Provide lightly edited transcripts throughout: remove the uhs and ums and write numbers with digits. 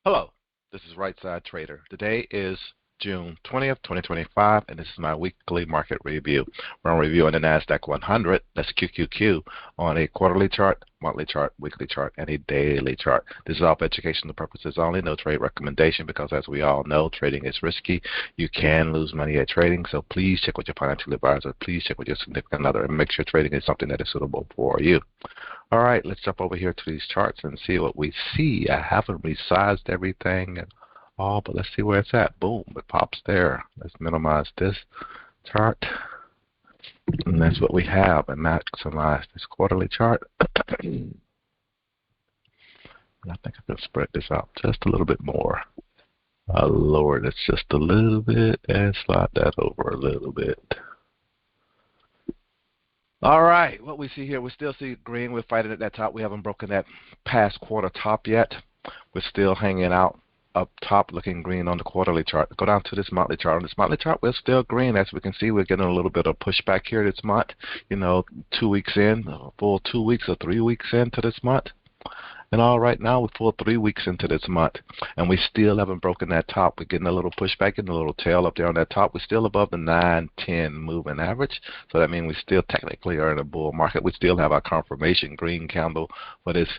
Hello, this is Right Side Trader. Today is June 20th, 2025, and this is my weekly market review. We're reviewing the NASDAQ 100, that's QQQ, on a quarterly chart, monthly chart, weekly chart, and a daily chart. This is all for educational purposes only, no trade recommendation, because as we all know, trading is risky. You can lose money at trading, so please check with your financial advisor. Please check with your significant other and make sure trading is something that is suitable for you. All right, let's jump over here to these charts and see what we see. I haven't resized everything at all, but let's see where it's at. Boom, it pops there. Let's minimize this chart. And that's what we have, and maximize this quarterly chart. And I think I can spread this out just a little bit more. I'll lower this just a little bit and slide that over a little bit. All right, what we see here, we still see green. We're fighting at that top. We haven't broken that past quarter top yet. We're still hanging out up top, looking green on the quarterly chart. Go down to this monthly chart. On this monthly chart, we're still green. As we can see, we're getting a little bit of pushback here this month. 2 weeks in, a full 2 weeks or 3 weeks into this month. And all right now, we're full 3 weeks into this month, and we still haven't broken that top. We're getting a little pushback, getting a little tail up there on that top. We're still above the 9-10 moving average, so that means we still technically are in a bull market. We still have our confirmation green candle for this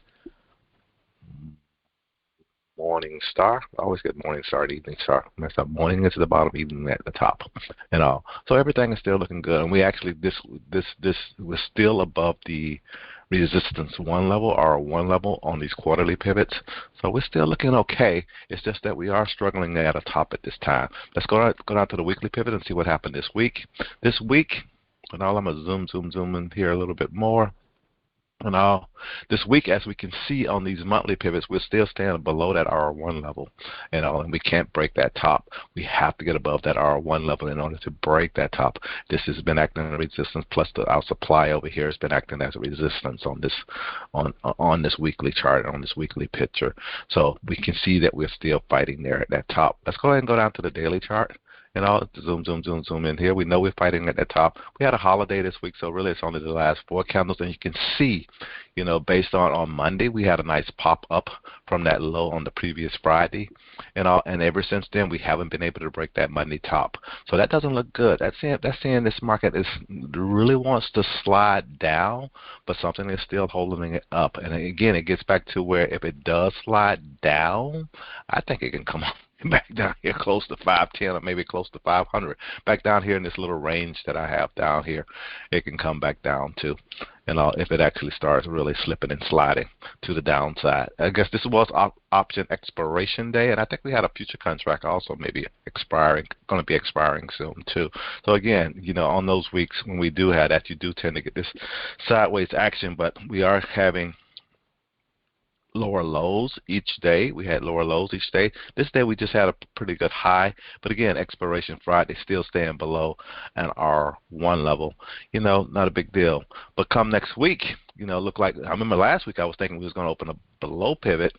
morning star. I always get morning star and evening star. Mess up. Morning is at the bottom, evening at the top, and all. So everything is still looking good, and we actually we're still above the resistance 1 level or 1 level on these quarterly pivots. So we're still looking okay. It's just that we are struggling at a top at this time. Let's go down to the weekly pivot and see what happened this week. This week, and all, I'm going to zoom in here a little bit more. And all, this week, as we can see on these monthly pivots, we're still standing below that R1 level, and we can't break that top. We have to get above that R1 level in order to break that top. This has been acting as a resistance, plus our supply over here has been acting as a resistance on this weekly chart, on this weekly picture. So we can see that we're still fighting there at that top. Let's go ahead and go down to the daily chart. And all, zoom in here. We know we're fighting at the top. We had a holiday this week, so really it's only the last 4 candles. And you can see, based on Monday, we had a nice pop up from that low on the previous Friday. And ever since then, we haven't been able to break that Monday top. So that doesn't look good. That's saying this market really wants to slide down, but something is still holding it up. And again, it gets back to where if it does slide down, I think it can come up back down here close to 510 or maybe close to 500. Back down here in this little range that I have down here, it can come back down to. And if it actually starts really slipping and sliding to the downside. I guess this was option expiration day, and I think we had a future contract also maybe going to be expiring soon too. So again, on those weeks when we do have that, you do tend to get this sideways action, but we are having lower lows each day. We had lower lows each day. This day we just had a pretty good high, but again, expiration Friday, still staying below an R1 level. Not a big deal. But come next week, look like, I remember last week I was thinking we was going to open a below pivot,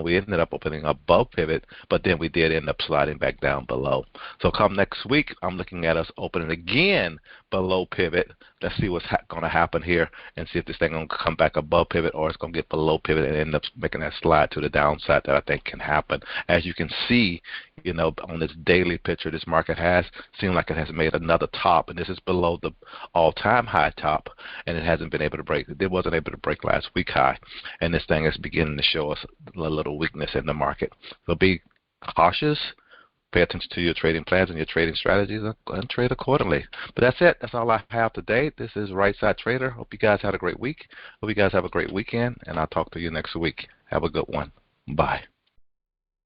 we ended up opening above pivot, but then we did end up sliding back down below. So come next week, I'm looking at us opening again below pivot. Let's see what's going to happen here and see if this thing going to come back above pivot or it's going to get below pivot and end up making that slide to the downside that I think can happen. As you can see, on this daily picture, this market has seemed like it has made another top, and this is below the all-time high top, and it hasn't been able to break. It wasn't able to break last week high, and this thing is beginning to show us a little weakness in the market. So be cautious. Pay attention to your trading plans and your trading strategies and trade accordingly. But that's it. That's all I have today. This is Right Side Trader. Hope you guys had a great week. Hope you guys have a great weekend, and I'll talk to you next week. Have a good one. Bye.